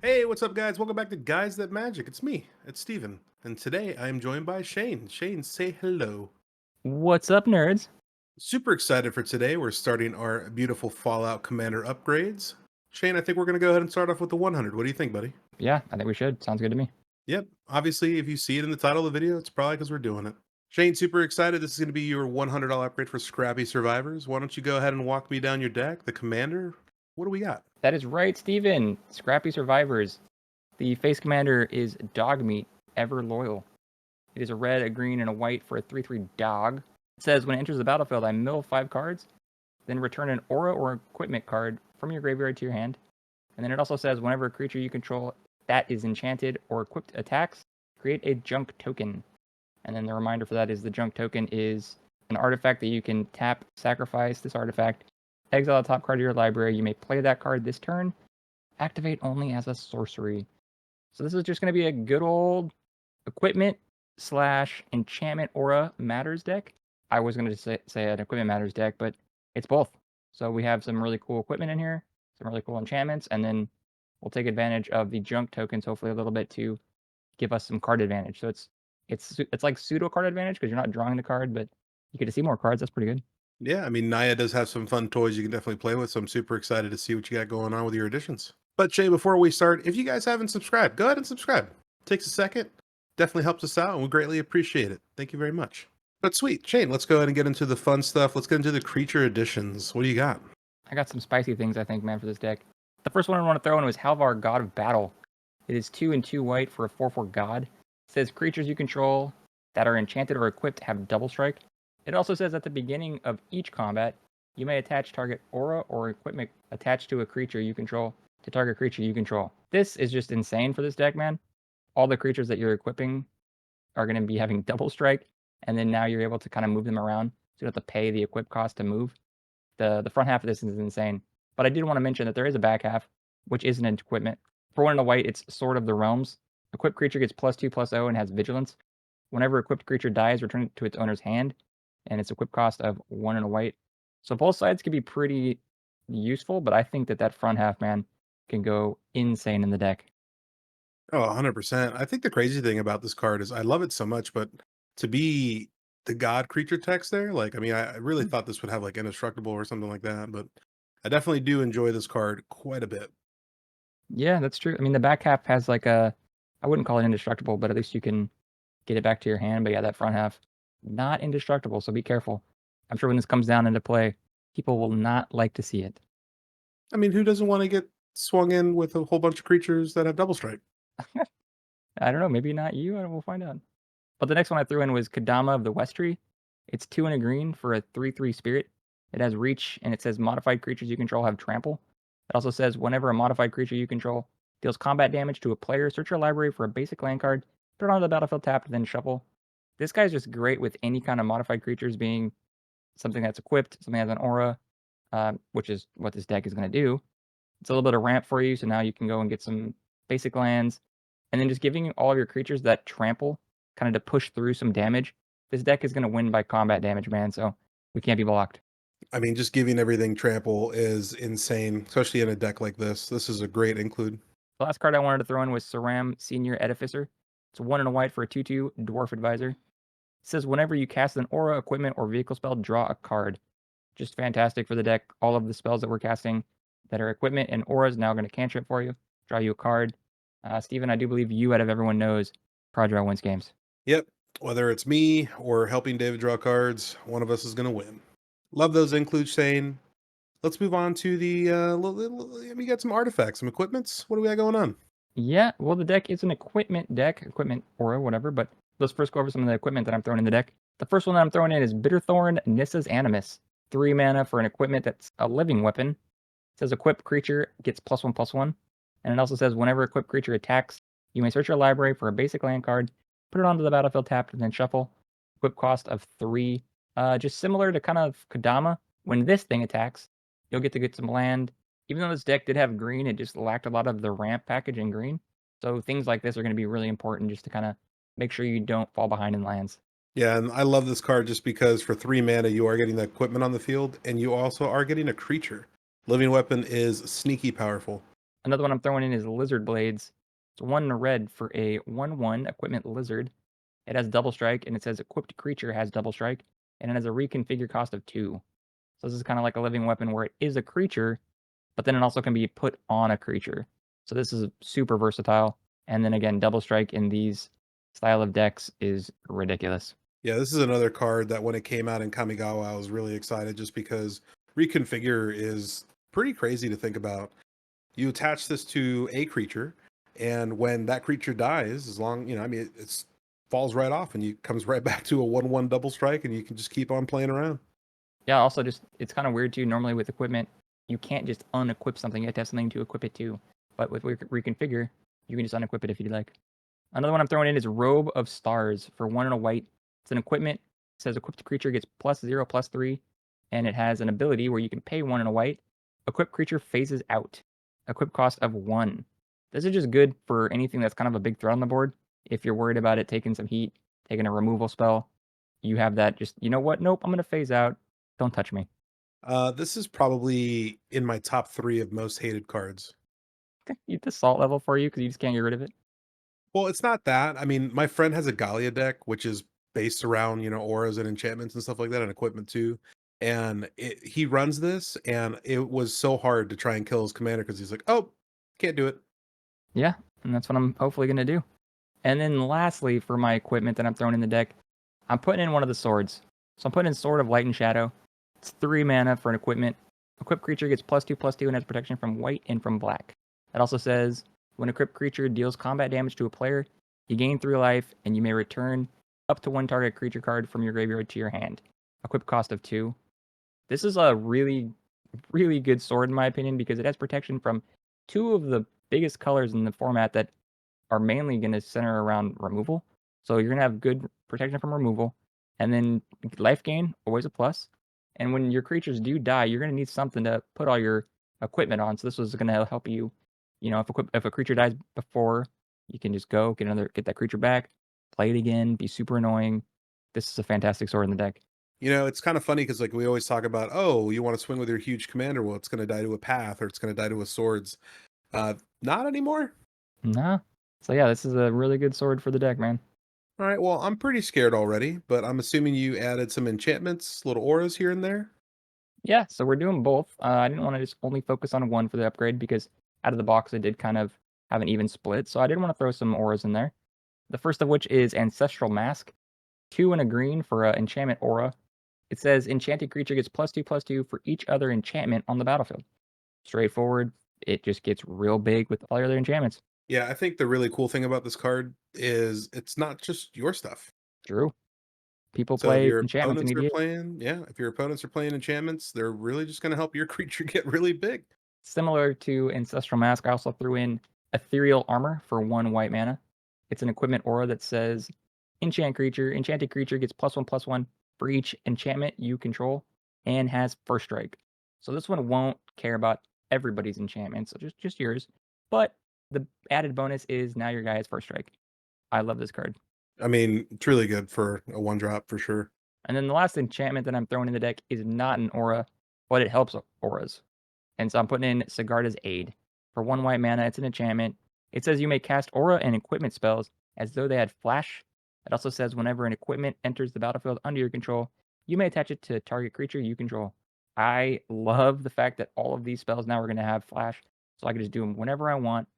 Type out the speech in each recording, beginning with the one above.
Hey, what's up, guys? Welcome back to Guys That Magic. It's me, it's Steven. And today I am joined by Shane. Shane, say hello. What's up, nerds? Super excited for today. We're starting our beautiful Fallout Commander upgrades. Shane, I think we're going to go ahead and start off with the 100. What do you think, buddy? Yeah, I think we should. Sounds good to me. Yep. Obviously, if you see it in the title of the video, it's probably because we're doing it. Shane, super excited. This is going to be your $100 upgrade for Scrappy Survivors. Why don't you go ahead and walk me down your deck? The Commander, what do we got? That is right, Steven. Scrappy Survivors. The face commander is Dogmeat, ever loyal. It is a red, a green, and a white for a 3/3 dog. It says when it enters the battlefield, I mill 5 cards, then return an aura or equipment card from your graveyard to your hand. And then it also says whenever a creature you control that is enchanted or equipped attacks, create a junk token. And then the reminder for that is the junk token is an artifact that you can tap, sacrifice this artifact, exile the top card of your library. You may play that card this turn, activate only as a sorcery. So this is just going to be a good old equipment slash enchantment aura matters deck. I was going to say an equipment matters deck, but it's both. So we have some really cool equipment in here, some really cool enchantments, and then we'll take advantage of the junk tokens hopefully a little bit to give us some card advantage. So it's like pseudo card advantage because you're not drawing the card, but you get to see more cards. That's pretty good. Yeah, I mean, Naya does have some fun toys you can definitely play with, so I'm super excited to see what you got going on with your additions. But Shay, before we start, if you guys haven't subscribed, go ahead and subscribe. Takes a second, definitely helps us out, and we greatly appreciate it. Thank you very much. But sweet, Shane, let's go ahead and get into the fun stuff. Let's get into the creature additions. What do you got? I got some spicy things I think, man, for this deck. The first one I want to throw in was Halvar, God of Battle. It is 2 and 2 white for a 4/4 God. It says creatures you control that are enchanted or equipped have double strike. It also says at the beginning of each combat, you may attach target aura or equipment attached to a creature you control to target creature you control. This is just insane for this deck, man. All the creatures that you're equipping are going to be having double strike, and then now you're able to kind of move them around, so you don't have to pay the equip cost to move. The front half of this is insane. But I did want to mention that there is a back half, which isn't an equipment. For 1 and a white, it's Sword of the Realms. Equipped creature gets +2/+0 and has vigilance. Whenever equipped creature dies, return it to its owner's hand, and its equip cost of 1 and a white. So both sides can be pretty useful, but I think that front half, man, can go insane in the deck. Oh, 100%. I think the crazy thing about this card is I love it so much, but to be the god creature text there, like, I mean, I really thought this would have like indestructible or something like that, but I definitely do enjoy this card quite a bit. Yeah, that's true. I mean, the back half has like a, I wouldn't call it indestructible, but at least you can get it back to your hand. But yeah, that front half, not indestructible, so be careful. I'm sure when this comes down into play, people will not like to see it. I mean, who doesn't want to get swung in with a whole bunch of creatures that have double strike? I don't know, maybe not you, we'll find out. But the next one I threw in was Kadama of the Westry. It's 2 and a green for a 3/3 spirit. It has reach, and it says modified creatures you control have trample. It also says whenever a modified creature you control deals combat damage to a player, search your library for a basic land card, put it onto the battlefield tapped, then shuffle. This guy's just great with any kind of modified creatures being something that's equipped, something that has an aura, which is what this deck is going to do. It's a little bit of ramp for you, so now you can go and get some basic lands, and then just giving all of your creatures that trample, kind of to push through some damage. This deck is going to win by combat damage, man, so we can't be blocked. I mean, just giving everything trample is insane, especially in a deck like this. This is a great include. The last card I wanted to throw in was Saram, Senior Edificer. It's 1 and a white for a 2/2 Dwarf Advisor. It says whenever you cast an aura, equipment, or vehicle spell, draw a card. Just fantastic for the deck. All of the spells that we're casting that are equipment and auras now going to cantrip for you, draw you a card. Steven, I do believe you, out of everyone, knows card draw wins games. Yep. Whether it's me or helping David draw cards, one of us is going to win. Love those includes, Shane. Let's move on to the. We got some artifacts, some equipments. What do we got going on? Yeah, well, the deck is an equipment deck, equipment aura, whatever, but let's first go over some of the equipment that I'm throwing in the deck. The first one that I'm throwing in is Bitterthorn Nissa's Animus. 3 mana for an equipment that's a living weapon. It says equipped creature gets +1/+1. And it also says whenever equipped creature attacks, you may search your library for a basic land card, put it onto the battlefield tapped, and then shuffle. Equip cost of 3. Just similar to kind of Kodama. When this thing attacks, you'll get to get some land. Even though this deck did have green, it just lacked a lot of the ramp package in green. So things like this are going to be really important just to kind of make sure you don't fall behind in lands. Yeah, and I love this card just because for 3 mana, you are getting the equipment on the field, and you also are getting a creature. Living Weapon is sneaky powerful. Another one I'm throwing in is Lizard Blades. It's 1 in a red for a 1/1 equipment lizard. It has double strike, and it says equipped creature has double strike, and it has a reconfigure cost of 2. So this is kind of like a living weapon where it is a creature, but then it also can be put on a creature. So this is super versatile. And then again, double strike in these style of decks is ridiculous. Yeah, this is another card that when it came out in Kamigawa, I was really excited just because reconfigure is pretty crazy to think about. You attach this to a creature, and when that creature dies, as long, I mean, it's falls right off and you comes right back to a 1/1 double strike, and you can just keep on playing around. Yeah, also just it's kind of weird too. Normally with equipment, you can't just unequip something. You have to have something to equip it to. But with reconfigure, you can just unequip it if you'd like. Another one I'm throwing in is Robe of Stars for 1 and a white. It's an equipment. It says equipped creature gets +0/+3, and it has an ability where you can pay 1 and a white. Equipped creature phases out. Equip cost of 1. This is just good for anything that's kind of a big threat on the board. If you're worried about it taking some heat, taking a removal spell, you have that just, you know what? Nope, I'm going to phase out. Don't touch me. This is probably in my top 3 of most hated cards. Eat the salt level for you because you just can't get rid of it. Well, it's not that. I mean, my friend has a Galia deck, which is based around, auras and enchantments and stuff like that, and equipment too. And he runs this, and it was so hard to try and kill his commander because he's like, "Oh, can't do it." Yeah, and that's what I'm hopefully going to do. And then lastly, for my equipment that I'm throwing in the deck, I'm putting in one of the swords. So I'm putting in Sword of Light and Shadow. It's 3 mana for an equipment. Equipped creature gets +2/+2 and has protection from white and from black. It also says when equipped creature deals combat damage to a player, you gain 3 life and you may return up to 1 target creature card from your graveyard to your hand. Equip cost of 2. This is a really, really good sword in my opinion because it has protection from 2 of the biggest colors in the format that are mainly going to center around removal. So you're going to have good protection from removal, and then life gain, always a plus. And when your creatures do die, you're going to need something to put all your equipment on. So this was going to help you, if a creature dies before, you can just go get that creature back, play it again, be super annoying. This is a fantastic sword in the deck. It's kind of funny because like we always talk about, oh, you want to swing with your huge commander, well, it's going to die to a path or it's going to die to a swords. Not anymore. Nah. So yeah, this is a really good sword for the deck, man. All right, well, I'm pretty scared already, but I'm assuming you added some enchantments, little auras here and there. Yeah, so we're doing both. I didn't want to just only focus on one for the upgrade because out of the box I did kind of have an even split, so I did want to throw some auras in there. The first of which is Ancestral Mask, 2 and a green for an enchantment aura. It says enchanted creature gets +2/+2 for each other enchantment on the battlefield. Straightforward. It just gets real big with all your other enchantments. Yeah, I think the really cool thing about this card is it's not just your stuff. True. People So if play your enchantments in opponents are EDH. playing, yeah, if your opponents are playing enchantments, they're really just going to help your creature get really big. Similar to Ancestral Mask, I also threw in Ethereal Armor for 1 white mana. It's an equipment aura that says enchanted creature gets +1/+1 for each enchantment you control and has first strike. So this one won't care about everybody's enchantments, so just yours. But the added bonus is now your guy has first strike. I love this card. I mean, it's really good for a one drop for sure. And then the last enchantment that I'm throwing in the deck is not an aura, but it helps auras. And so I'm putting in Sigarda's Aid. For 1 white mana, it's an enchantment. It says you may cast aura and equipment spells as though they had flash. It also says whenever an equipment enters the battlefield under your control, you may attach it to a target creature you control. I love the fact that all of these spells now are going to have flash, so I can just do them whenever I want.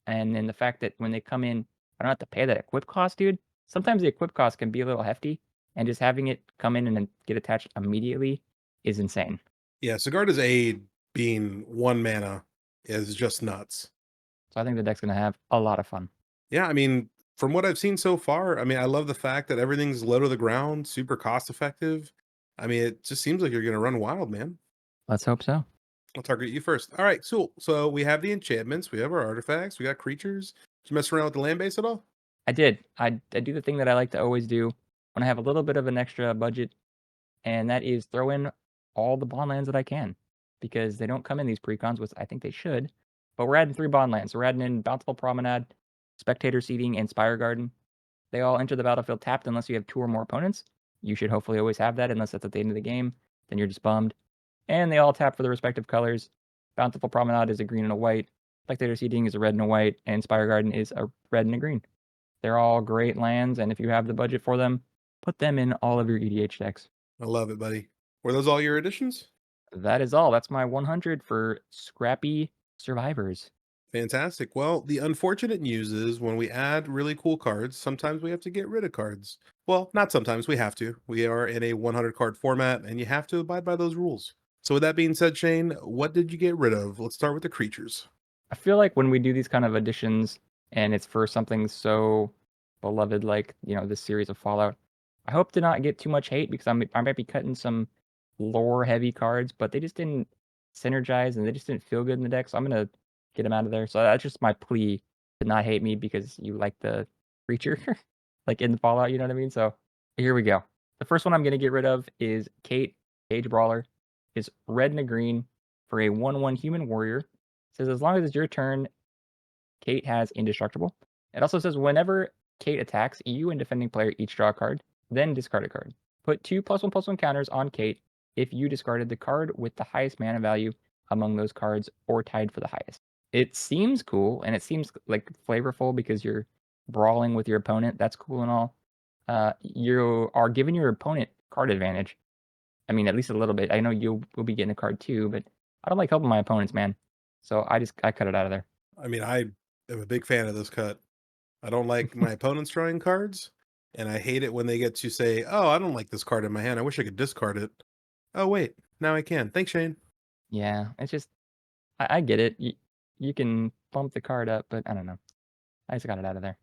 And then the fact that when they come in, I don't have to pay that equip cost, dude. Sometimes the equip cost can be a little hefty, and just having it come in and then get attached immediately is insane. Yeah, Sigarda's Aid being 1 mana is just nuts. So I think the deck's going to have a lot of fun. Yeah, I mean, from what I've seen so far, I mean, I love the fact that everything's low to the ground, super cost effective. I mean, it just seems like you're going to run wild, man. Let's hope so. I'll target you first. All right, cool. So we have the enchantments, we have our artifacts, we got creatures. Did you mess around with the land base at all? I did. I do the thing that I like to always do when I have a little bit of an extra budget, and that is throw in all the bond lands that I can because they don't come in these precons, which I think they should. But we're adding 3 bond lands. We're adding in Bountiful Promenade, Spectator Seating, and Spire Garden. They all enter the battlefield tapped unless you have 2 or more opponents. You should hopefully always have that unless that's at the end of the game. Then you're just bummed. And they all tap for the respective colors. Bountiful Promenade is a green and a white. Spectator Seeding is a red and a white, and Spire Garden is a red and a green. They're all great lands, and if you have the budget for them, put them in all of your EDH decks. I love it, buddy. Were those all your additions? That is all. That's my 100 for Scrappy Survivors. Fantastic. Well, the unfortunate news is when we add really cool cards, sometimes we have to get rid of cards. Well, not sometimes, we have to. We are in a 100 card format and you have to abide by those rules. So, with that being said, Shane, what did you get rid of? Let's start with the creatures. I feel like when we do these kind of additions and it's for something so beloved like, this series of Fallout, I hope to not get too much hate because I might be cutting some lore heavy cards, but they just didn't synergize and they just didn't feel good in the deck, so I'm gonna get them out of there. So that's just my plea to not hate me because you like the creature, like in the Fallout, you know what I mean? So here we go. The first one I'm gonna get rid of is Kate, Cage Brawler. Is red and a green for a 1/1 human warrior. It says as long as it's your turn, Kate has indestructible. It also says whenever Kate attacks, you and defending player each draw a card, then discard a card. Put 2+1/+1 counters on Kate if you discarded the card with the highest mana value among those cards or tied for the highest. It seems cool and it seems like flavorful because you're brawling with your opponent. That's cool and all. You are giving your opponent card advantage. I mean, at least a little bit. I know you'll be getting a card too, but I don't like helping my opponents, man. So I cut it out of there. I mean, I am a big fan of this cut. I don't like my opponents drawing cards, and I hate it when they get to say, "Oh, I don't like this card in my hand. I wish I could discard it." Oh, wait, now I can. Thanks, Shane. Yeah, it's just I get it. You can bump the card up, but I don't know. I just got it out of there.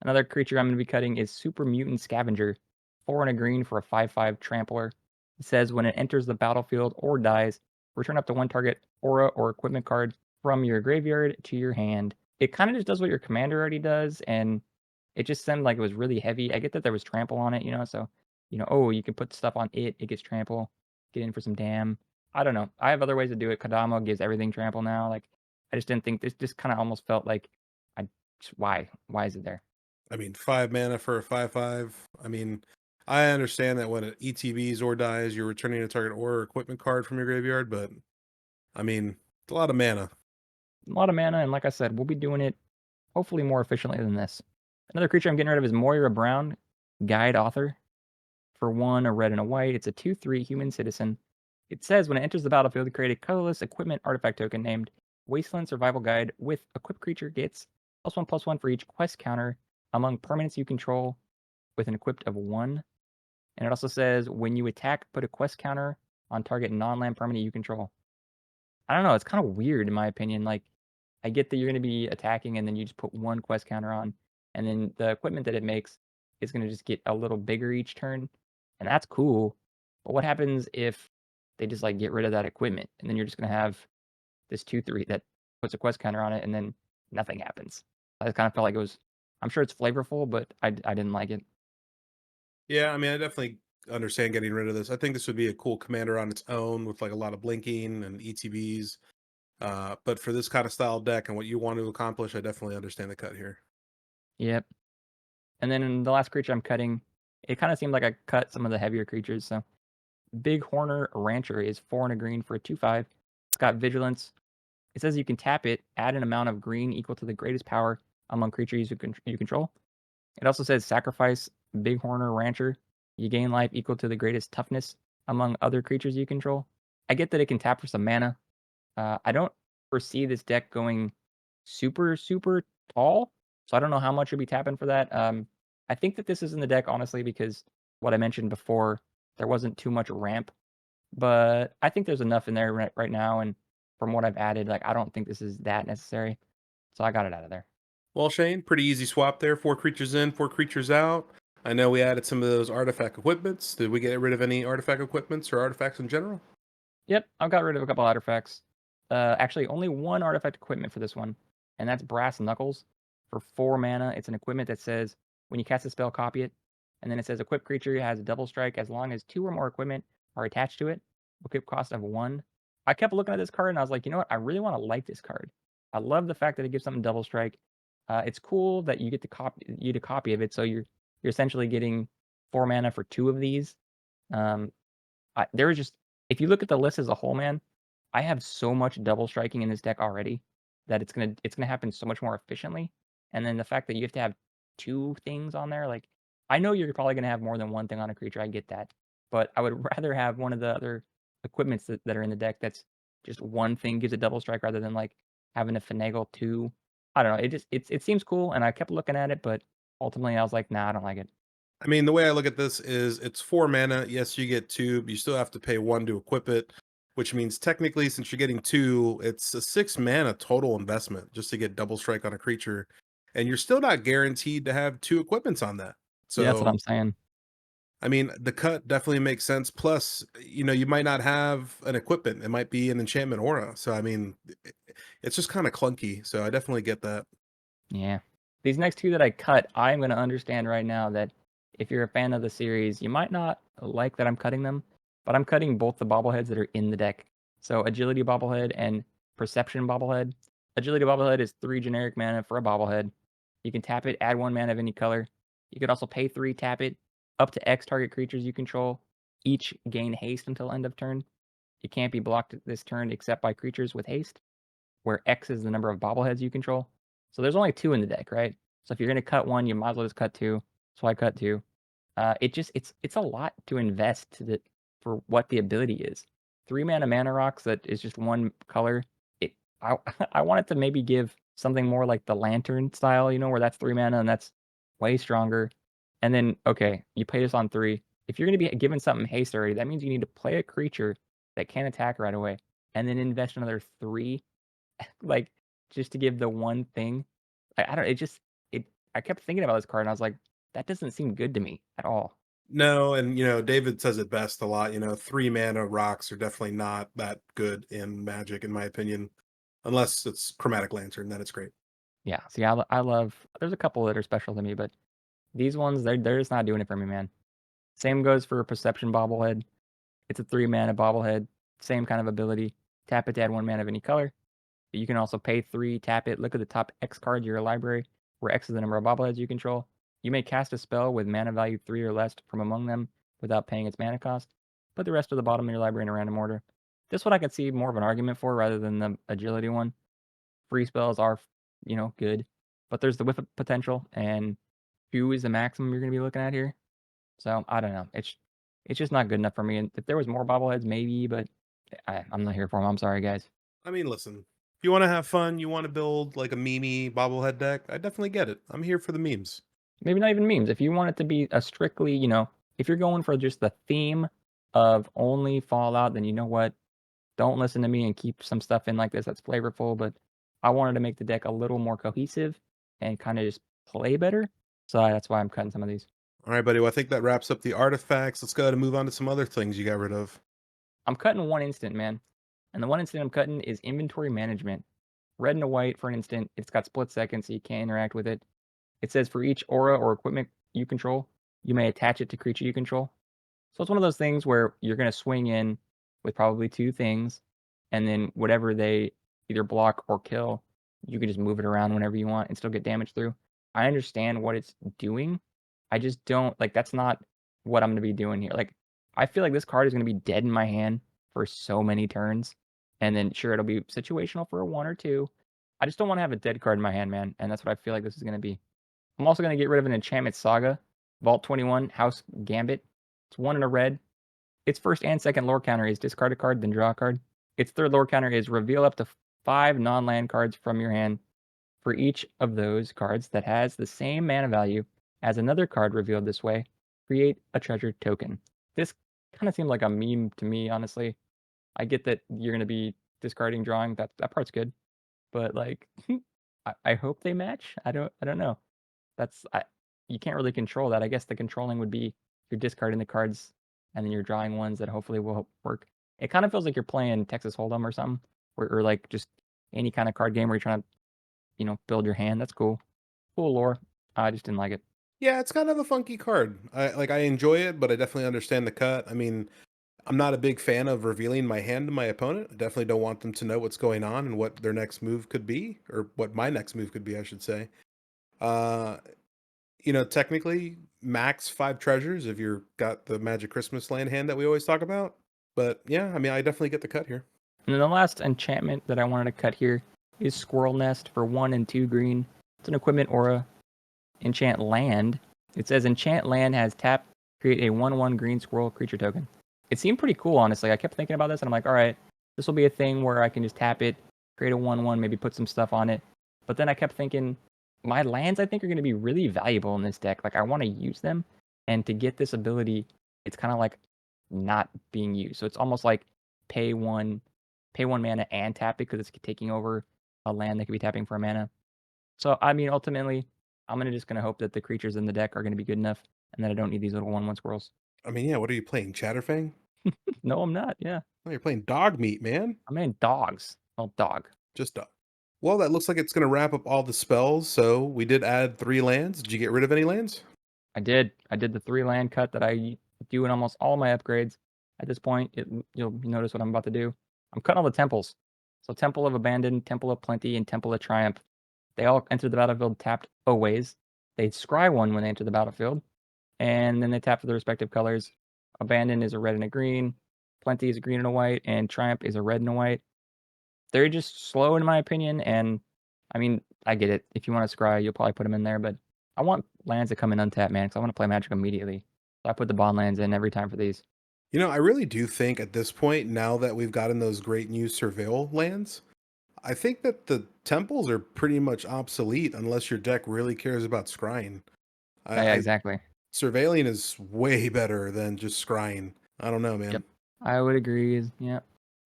Another creature I'm going to be cutting is Super Mutant Scavenger. 4 and a green for a 5/5 trampler. It says when it enters the battlefield or dies, return up to one target aura or equipment card from your graveyard to your hand. It kind of just does what your commander already does, and it just seemed like it was really heavy. I get that there was trample on it, so, oh, you can put stuff on it, it gets trample, get in for some dam. I don't know. I have other ways to do it. Kadamo gives everything trample now. Like, I just didn't think this just kind of almost felt like why? Why is it there? I mean, 5 mana for a 5/5. I mean, I understand that when an ETBs or dies, you're returning a target or equipment card from your graveyard, but I mean, it's a lot of mana. A lot of mana, and like I said, we'll be doing it hopefully more efficiently than this. Another creature I'm getting rid of is Moira Brown, Guide Author. For 1, a red and a white, it's a 2/3 human citizen. It says when it enters the battlefield, create a colorless equipment artifact token named Wasteland Survival Guide with equipped creature gets +1/+1 for each quest counter among permanents you control with an equipped of 1. And it also says when you attack, put a quest counter on target non-land permanent you control. I don't know, it's kind of weird in my opinion. Like, I get that you're going to be attacking and then you just put 1 quest counter on, and then the equipment that it makes is going to just get a little bigger each turn, and that's cool. But what happens if they just like get rid of that equipment, and then you're just going to have this 2/3 that puts a quest counter on it, and then nothing happens? I kind of felt like it was. I'm sure it's flavorful, but I didn't like it. Yeah, I mean, I definitely understand getting rid of this. I think this would be a cool commander on its own with like a lot of blinking and ETBs. But for this kind of style deck and what you want to accomplish, I definitely understand the cut here. Yep. And then the last creature I'm cutting, it kind of seemed like I cut some of the heavier creatures. So Big Horner Rancher is 4 and a green for a 2/5. It's got vigilance. It says you can tap it, add an amount of green equal to the greatest power among creatures you control. It also says sacrifice Big Horner Rancher. You gain life equal to the greatest toughness among other creatures you control. I get that it can tap for some mana. I don't foresee this deck going super, super tall, so I don't know how much you'll be tapping for that. I think that this is in the deck, honestly, because what I mentioned before, there wasn't too much ramp, but I think there's enough in there right now, and from what I've added, like, I don't think this is that necessary, so I got it out of there. Well, Shane, pretty easy swap there. 4 creatures in, 4 creatures out. I know we added some of those artifact equipments. Did we get rid of any artifact equipments or artifacts in general? Yep, I've got rid of a couple artifacts. Actually, only 1 artifact equipment for this one, and that's Brass Knuckles. For 4 mana, it's an equipment that says when you cast a spell, copy it, and then it says equipped creature has a double strike as long as 2 or more equipment are attached to it. Equip cost of 1. I kept looking at this card and I was like, you know what? I really want to like this card. I love the fact that it gives something double strike. It's cool that you get a copy of it, so you're essentially getting 4 mana for 2 of these. Um, there was just if you look at the list as a whole, man, I have so much double striking in this deck already. that it's gonna happen so much more efficiently. And then the fact that you have to have 2 things on there, like, I know you're probably gonna have more than 1 thing on a creature, I get that, but I would rather have one of the other equipments that are in the deck that's just 1 thing gives a double strike rather than, like, having to finagle 2. I don't know, it seems cool, and I kept looking at it, but ultimately I was like, "Nah, I don't like it." I mean, the way I look at this is it's 4 mana. Yes, you get 2, but you still have to pay 1 to equip it, which means technically, since you're getting 2, it's a 6 mana total investment just to get double strike on a creature, and you're still not guaranteed to have 2 equipments on that. Yeah, that's what So, I'm saying. I mean, the cut definitely makes sense. Plus, you might not have an equipment. It might be an enchantment aura. So, I mean, it's just kind of clunky. So, I definitely get that. Yeah. These next 2 that I cut, I'm gonna understand right now that if you're a fan of the series, you might not like that I'm cutting them, but I'm cutting both the bobbleheads that are in the deck. So Agility Bobblehead and Perception Bobblehead. Agility Bobblehead is 3 generic mana for a bobblehead. You can tap it, add 1 mana of any color. You could also pay 3, tap it, up to X target creatures you control. Each gain haste until end of turn. It can't be blocked this turn except by creatures with haste, where X is the number of bobbleheads you control. So there's only 2 in the deck, right? So if you're gonna cut 1, you might as well just cut 2. So I cut 2. It's a lot to invest for what the ability is. 3 mana rocks that is just 1 color. It I I want it to maybe give something more like the lantern style, where that's 3 mana and that's way stronger. And then, okay, you play this on 3. If you're gonna be given something haste already, that means you need to play a creature that can attack right away, and then invest another 3, like, just to give the one thing. I don't it just it I kept thinking about this card and I was like, "That doesn't seem good to me at all." No, and David says it best a lot. 3 mana rocks are definitely not that good in Magic, in my opinion, unless it's Chromatic Lantern. Then it's great. Yeah, see, I love there's a couple that are special to me, but these ones, they're just not doing it for me, man. Same goes for Perception Bobblehead. It's a 3 mana bobblehead, same kind of ability. Tap it to add 1 mana of any color. But you can also pay 3, tap it, look at the top X card of your library, where X is the number of bobbleheads you control. You may cast a spell with mana value 3 or less from among them without paying its mana cost. Put the rest of the bottom of your library in a random order. This one I could see more of an argument for rather than the agility one. Free spells are, good, but there's the whiff potential, and 2 is the maximum you're going to be looking at here. So I don't know. It's just not good enough for me. And if there was more bobbleheads, maybe, but I'm not here for them. I'm sorry, guys. I mean, listen, if you want to have fun, you want to build like a meme bobblehead deck, I definitely get it. I'm here for the memes. Maybe not even memes. If you want it to be a strictly, if you're going for just the theme of only Fallout, then you know what? Don't listen to me and keep some stuff in like this that's flavorful. But I wanted to make the deck a little more cohesive and kind of just play better. So that's why I'm cutting some of these. All right, buddy. Well, I think that wraps up the artifacts. Let's go ahead and move on to some other things you got rid of. I'm cutting 1 instant, man. And the 1 instant I'm cutting is inventory management. Red and a white for an instant. It's got split second, so you can't interact with it. It says for each aura or equipment you control, you may attach it to creature you control. So it's one of those things where you're going to swing in with probably 2 things, and then whatever they either block or kill, you can just move it around whenever you want and still get damage through. I understand what it's doing. I just don't like that's not what I'm going to be doing here. Like I feel like this card is going to be dead in my hand for so many turns, and then sure it'll be situational for a 1 or 2. I just don't want to have a dead card in my hand, man, and that's what I feel like this is going to be. I'm also going to get rid of an Enchantment Saga, Vault 21, House Gambit. It's 1 and a red. Its first and second lore counter is discard a card, then draw a card. Its third lore counter is reveal up to 5 non-land cards from your hand. For each of those cards that has the same mana value as another card revealed this way, create a treasure token. This kind of seemed like a meme to me, honestly. I get that you're going to be discarding drawing. That part's good, but like, I hope they match. I don't know. You can't really control that. I guess the controlling would be you're discarding the cards and then you're drawing ones that hopefully will work. It kind of feels like you're playing Texas Hold'em or something, or like just any kind of card game where you're trying to, build your hand. That's cool. Cool lore. I just didn't like it. Yeah, it's kind of a funky card. I enjoy it, but I definitely understand the cut. I mean, I'm not a big fan of revealing my hand to my opponent. I definitely don't want them to know what's going on and what their next move could be, or what my next move could be, I should say. Uh, technically, max 5 treasures if you're got the Magic Christmas land hand that we always talk about. But yeah, I mean, I definitely get the cut here. And then the last enchantment that I wanted to cut here is Squirrel Nest for 1 and 2 green. It's an equipment aura. Enchant land. It says enchant land has tap, create a 1/1 green squirrel creature token. It seemed pretty cool, honestly. I kept thinking about this and I'm like, all right, this will be a thing where I can just tap it, create a 1/1, maybe put some stuff on it. But then I kept thinking, my lands I think are going to be really valuable in this deck. Like I want to use them, and to get this ability, it's kind of like not being used. So it's almost like pay one mana and tap it because it's taking over a land that could be tapping for a mana. So I mean, ultimately, I'm just gonna hope that the creatures in the deck are gonna be good enough, and that I don't need these little 1/1 squirrels. I mean, yeah, what are you playing? Chatterfang? No, I'm not. Yeah, No, you're playing Dogmeat, man. I'm in dogs. Oh, dog. Just dog. Well, that looks like it's going to wrap up all the spells. So we did add 3 lands. Did you get rid of any lands? I did. I did the 3 land cut that I do in almost all my upgrades. At this point, you'll notice what I'm about to do. I'm cutting all the temples. So Temple of Abandon, Temple of Plenty, and Temple of Triumph. They all enter the battlefield tapped always. They scry 1 when they enter the battlefield, and then they tap for the respective colors. Abandon is a red and a green, Plenty is a green and a white, and Triumph is a red and a white. They're just slow in my opinion, and I mean, I get it. If you want to scry, you'll probably put them in there, but I want lands that come in untapped, man, because I want to play Magic immediately. So I put the bond lands in every time for these. You know, I really do think at this point, now that we've gotten those great new Surveil lands, I think that the temples are pretty much obsolete unless your deck really cares about scrying. Yeah, I exactly. Surveilling is way better than just scrying. I don't know, man. Yep. I would agree. Yeah.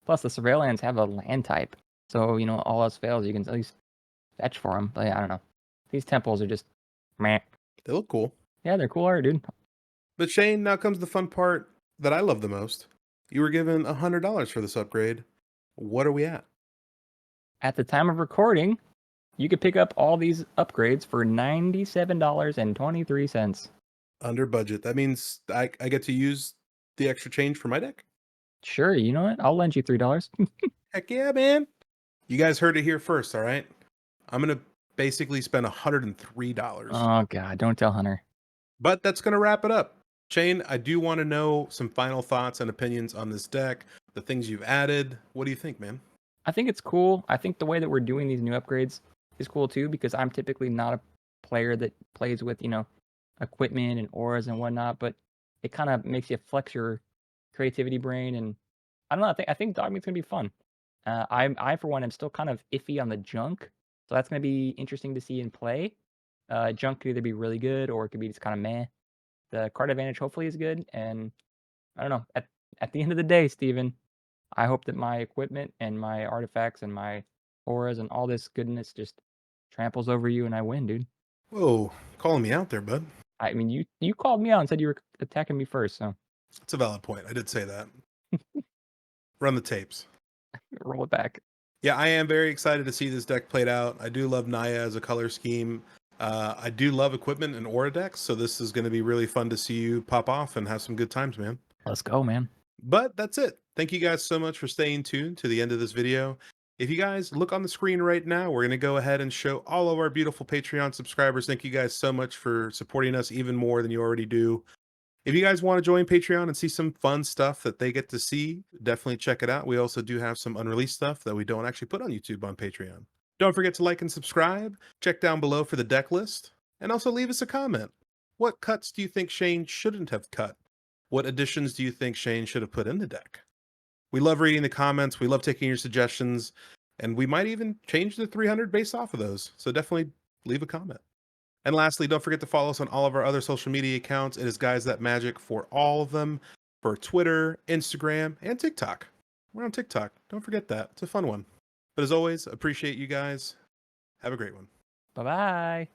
Plus, the surveillance have a land type. So, all else fails, you can at least fetch for them. But yeah, I don't know. These temples are just meh. They look cool. Yeah, they're cool art, dude. But Shane, now comes the fun part that I love the most. You were given $100 for this upgrade. What are we at? At the time of recording, you could pick up all these upgrades for $97.23. Under budget. That means I get to use the extra change for my deck? Sure, you know what? I'll lend you $3. Heck yeah, man. You guys heard it here first, all right? I'm going to basically spend $103. Oh god, don't tell Hunter. But that's going to wrap it up. Shane, I do want to know some final thoughts and opinions on this deck, the things you've added. What do you think, man? I think it's cool. I think the way that we're doing these new upgrades is cool too, because I'm typically not a player that plays with, equipment and auras and whatnot, but it kind of makes you flex your creativity brain. And I don't know, I think Dogmeat's gonna be fun. I for one am still kind of iffy on the junk, so that's gonna be interesting to see in play. Junk could either be really good or it could be just kind of meh. The card advantage hopefully is good, and I don't know. At the end of the day, Steven, I hope that my equipment and my artifacts and my auras and all this goodness just tramples over you and I win, dude. Whoa, calling me out there, bud. I mean, you called me out and said you were attacking me first, so It's a valid point. I did say that. Run the tapes. roll it back. Yeah, I am very excited to see this deck played out. I do love Naya as a color scheme. I do love equipment and aura decks, so this is going to be really fun to see you pop off and have some good times, man. Let's go, man. But that's it. Thank you guys so much for staying tuned to the end of this video. If you guys look on the screen right now, we're going to go ahead and show all of our beautiful Patreon subscribers. Thank you guys so much for supporting us even more than you already do. If you guys want to join Patreon and see some fun stuff that they get to see, definitely check it out. We also do have some unreleased stuff that we don't actually put on YouTube on Patreon. Don't forget to like and subscribe. Check down below for the deck list. And also leave us a comment. What cuts do you think Shane shouldn't have cut? What additions do you think Shane should have put in the deck? We love reading the comments. We love taking your suggestions. And we might even change the 300 based off of those. So definitely leave a comment. And lastly, don't forget to follow us on all of our other social media accounts. It is Guys That Magic for all of them, for Twitter, Instagram, and TikTok. We're on TikTok. Don't forget that. It's a fun one. But as always, appreciate you guys. Have a great one. Bye-bye.